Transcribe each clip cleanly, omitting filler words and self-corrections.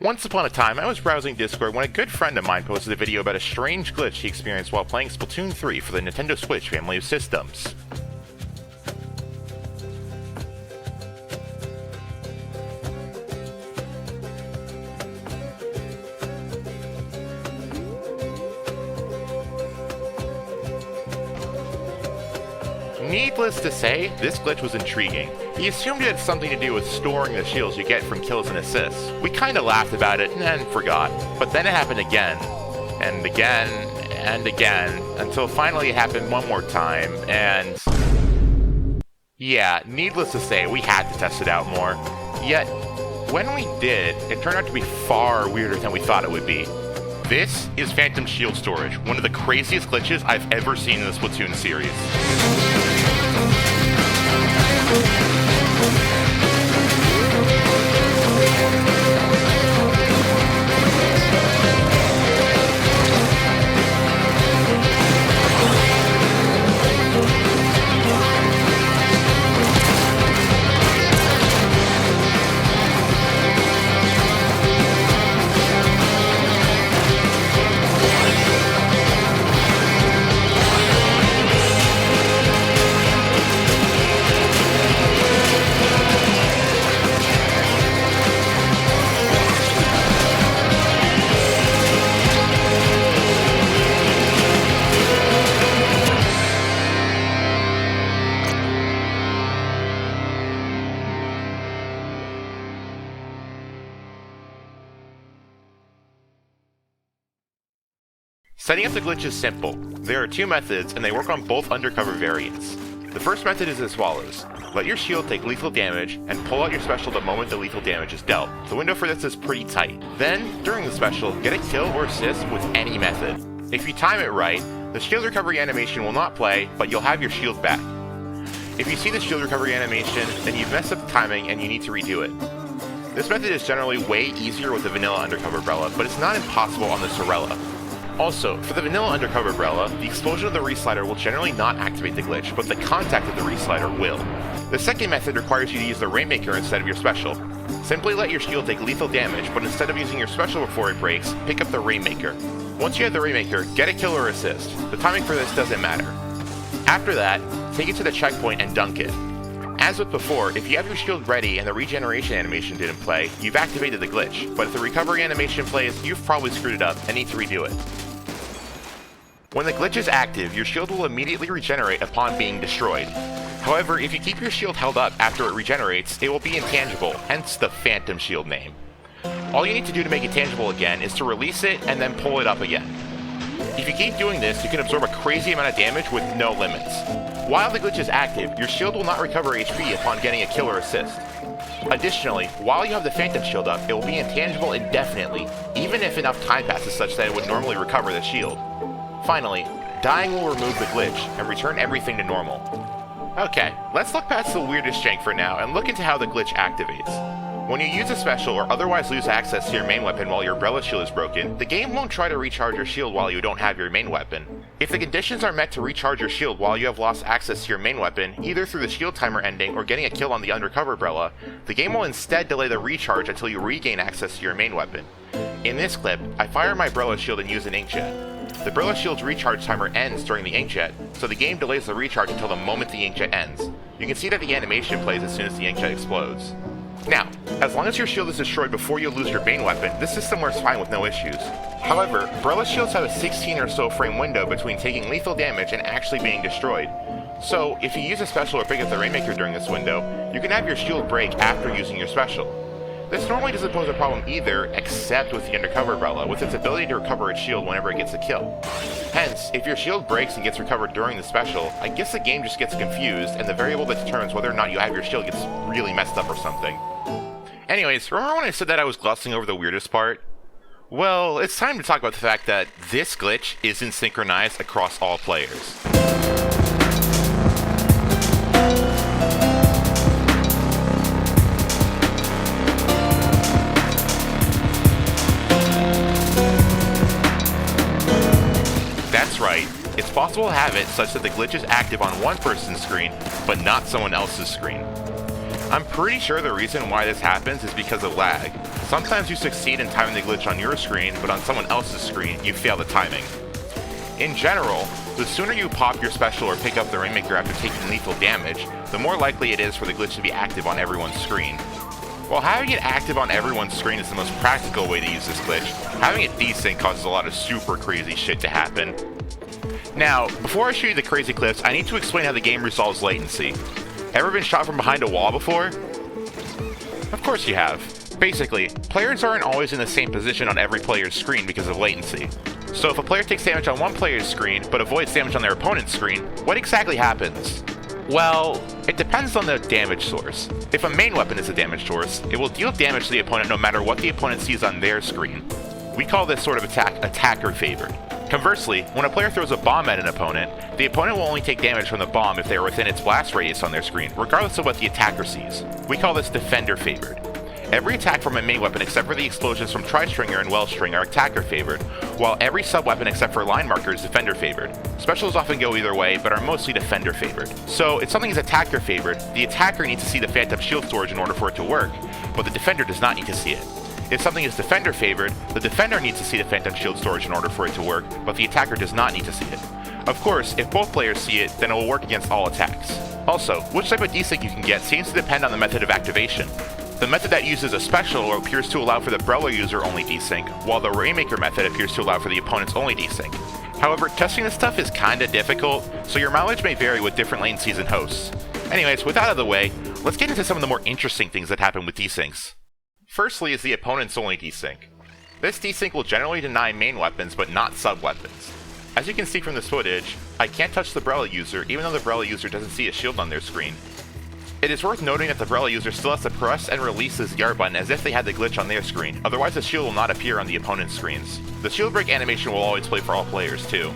Once upon a time, I was browsing Discord when a good friend of mine posted a video about a strange glitch he experienced while playing Splatoon 3 for the Nintendo Switch family of systems. Needless to say, this glitch was intriguing. He assumed it had something to do with storing the shields you get from kills and assists. We kinda laughed about it and then forgot. But then it happened again, and again, and again, until finally it happened one more time, and... yeah, needless to say, we had to test it out more. Yet, when we did, it turned out to be far weirder than we thought it would be. This is Phantom Shield Storage, one of the craziest glitches I've ever seen in the Splatoon series. Setting up the glitch is simple. There are two methods, and they work on both undercover variants. The first method is as follows. Let your shield take lethal damage, and pull out your special the moment the lethal damage is dealt. The window for this is pretty tight. Then, during the special, get a kill or assist with any method. If you time it right, the shield recovery animation will not play, but you'll have your shield back. If you see the shield recovery animation, then you've messed up the timing and you need to redo it. This method is generally way easier with the vanilla undercover umbrella, but it's not impossible on the Sorella. Also, for the vanilla undercover umbrella, the explosion of the reslider will generally not activate the glitch, but the contact of the reslider will. The second method requires you to use the Rainmaker instead of your special. Simply let your shield take lethal damage, but instead of using your special before it breaks, pick up the Rainmaker. Once you have the Rainmaker, get a kill or assist. The timing for this doesn't matter. After that, take it to the checkpoint and dunk it. As with before, if you have your shield ready and the regeneration animation didn't play, you've activated the glitch, but if the recovery animation plays, you've probably screwed it up and need to redo it. When the glitch is active, your shield will immediately regenerate upon being destroyed. However, if you keep your shield held up after it regenerates, it will be intangible, hence the Phantom Shield name. All you need to do to make it tangible again is to release it and then pull it up again. If you keep doing this, you can absorb a crazy amount of damage with no limits. While the glitch is active, your shield will not recover HP upon getting a kill or assist. Additionally, while you have the Phantom Shield up, it will be intangible indefinitely, even if enough time passes such that it would normally recover the shield. Finally, dying will remove the glitch and return everything to normal. Okay, let's look past the weirdest jank for now and look into how the glitch activates. When you use a special or otherwise lose access to your main weapon while your umbrella shield is broken, the game won't try to recharge your shield while you don't have your main weapon. If the conditions are met to recharge your shield while you have lost access to your main weapon, either through the shield timer ending or getting a kill on the undercover umbrella, the game will instead delay the recharge until you regain access to your main weapon. In this clip, I fire my umbrella shield and use an inkjet. The umbrella shield's recharge timer ends during the inkjet, so the game delays the recharge until the moment the inkjet ends. You can see that the animation plays as soon as the inkjet explodes. Now, as long as your shield is destroyed before you lose your main weapon, this system works fine with no issues. However, umbrella shields have a 16 or so frame window between taking lethal damage and actually being destroyed. So, if you use a special or pick up the Rainmaker during this window, you can have your shield break after using your special. This normally doesn't pose a problem either, except with the undercover umbrella, with its ability to recover its shield whenever it gets a kill. Hence, if your shield breaks and gets recovered during the special, I guess the game just gets confused, and the variable that determines whether or not you have your shield gets really messed up or something. Anyways, remember when I said that I was glossing over the weirdest part? Well, it's time to talk about the fact that this glitch isn't synchronized across all players. That's right, it's possible to have it such that the glitch is active on one person's screen, but not someone else's screen. I'm pretty sure the reason why this happens is because of lag. Sometimes you succeed in timing the glitch on your screen, but on someone else's screen, you fail the timing. In general, the sooner you pop your special or pick up the Rainmaker after taking lethal damage, the more likely it is for the glitch to be active on everyone's screen. While having it active on everyone's screen is the most practical way to use this glitch, having it desync causes a lot of super crazy shit to happen. Now, before I show you the crazy clips, I need to explain how the game resolves latency. Ever been shot from behind a wall before? Of course you have. Basically, players aren't always in the same position on every player's screen because of latency. So if a player takes damage on one player's screen, but avoids damage on their opponent's screen, what exactly happens? Well, it depends on the damage source. If a main weapon is a damage source, it will deal damage to the opponent no matter what the opponent sees on their screen. We call this sort of attack attacker favored. Conversely, when a player throws a bomb at an opponent, the opponent will only take damage from the bomb if they are within its blast radius on their screen, regardless of what the attacker sees. We call this defender favored. Every attack from a main weapon except for the explosions from Tri-Stringer and Wellstring are attacker favored, while every sub-weapon except for line marker is defender favored. Specials often go either way, but are mostly defender favored. So if something is attacker favored, the attacker needs to see the phantom shield storage in order for it to work, but the defender does not need to see it. If something is defender favored, the defender needs to see the phantom shield storage in order for it to work, but the attacker does not need to see it. Of course, if both players see it, then it will work against all attacks. Also, which type of desync you can get seems to depend on the method of activation. The method that uses a special appears to allow for the Brella user only desync, while the Rainmaker method appears to allow for the opponent's only desync. However, testing this stuff is kinda difficult, so your mileage may vary with different latencies and hosts. Anyways, with that out of the way, let's get into some of the more interesting things that happen with desyncs. Firstly is the opponent's only desync. This desync will generally deny main weapons but not sub-weapons. As you can see from this footage, I can't touch the Brella user even though the Brella user doesn't see a shield on their screen. It is worth noting that the Brella user still has to press and release the ZR button as if they had the glitch on their screen, otherwise the shield will not appear on the opponent's screens. The shield break animation will always play for all players too.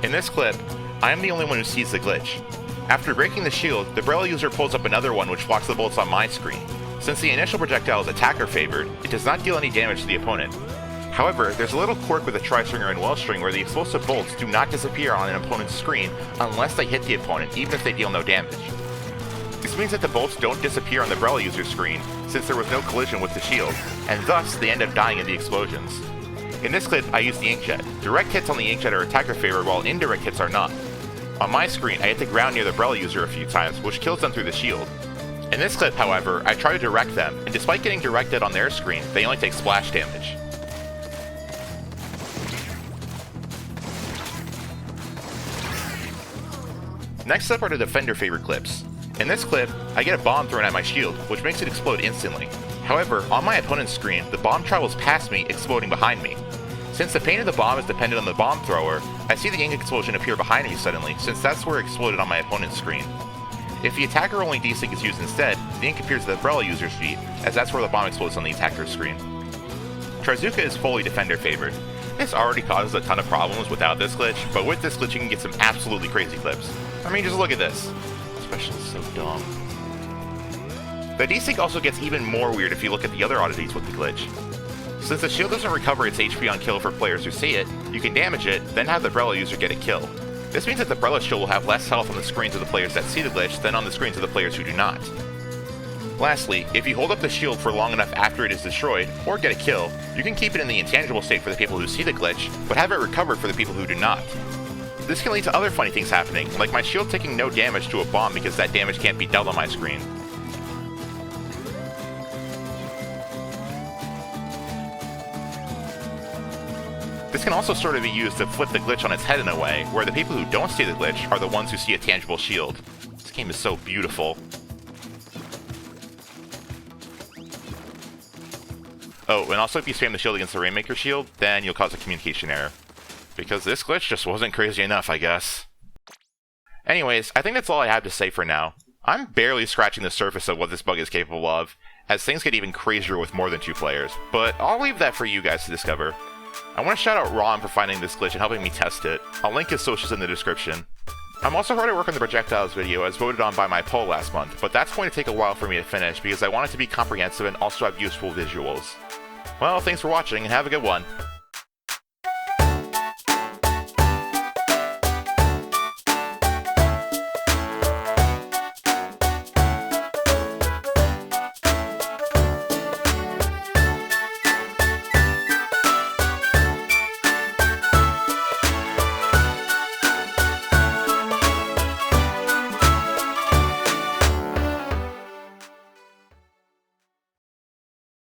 In this clip, I am the only one who sees the glitch. After breaking the shield, the Brella user pulls up another one which blocks the bullets on my screen. Since the initial projectile is attacker favored, it does not deal any damage to the opponent. However, there's a little quirk with the Tri-Stringer and Wellstring where the explosive bolts do not disappear on an opponent's screen unless they hit the opponent, even if they deal no damage. This means that the bolts don't disappear on the Brella user's screen since there was no collision with the shield, and thus they end up dying in the explosions. In this clip, I use the Inkjet. Direct hits on the Inkjet are attacker favored while indirect hits are not. On my screen, I hit the ground near the Brella user a few times, which kills them through the shield. In this clip, however, I try to direct them, and despite getting directed on their screen, they only take splash damage. Next up are the defender favored clips. In this clip, I get a bomb thrown at my shield, which makes it explode instantly. However, on my opponent's screen, the bomb travels past me, exploding behind me. Since the pain of the bomb is dependent on the bomb thrower, I see the ink explosion appear behind me suddenly, since that's where it exploded on my opponent's screen. If the attacker only desync is used instead, the ink appears at the Brella user's feet, as that's where the bomb explodes on the attacker's screen. Trizooka is fully defender favored. This already causes a ton of problems without this glitch, but with this glitch you can get some absolutely crazy clips. I mean, just look at this. Special is so dumb. The desync also gets even more weird if you look at the other oddities with the glitch. Since the shield doesn't recover its HP on kill for players who see it, you can damage it, then have the Brella user get a kill. This means that the Brella shield will have less health on the screens of the players that see the glitch than on the screens of the players who do not. Lastly, if you hold up the shield for long enough after it is destroyed, or get a kill, you can keep it in the intangible state for the people who see the glitch, but have it recovered for the people who do not. This can lead to other funny things happening, like my shield taking no damage to a bomb because that damage can't be dealt on my screen. This can also sort of be used to flip the glitch on its head in a way, where the people who don't see the glitch are the ones who see a tangible shield. This game is so beautiful. Oh, and also if you spam the shield against the Rainmaker shield, then you'll cause a communication error. Because this glitch just wasn't crazy enough, I guess. Anyways, I think that's all I have to say for now. I'm barely scratching the surface of what this bug is capable of, as things get even crazier with more than 2 players, but I'll leave that for you guys to discover. I want to shout out Ron for finding this glitch and helping me test it. I'll link his socials in the description. I'm also hard at work on the projectiles video as voted on by my poll last month, but that's going to take a while for me to finish because I want it to be comprehensive and also have useful visuals. Well, thanks for watching and have a good one.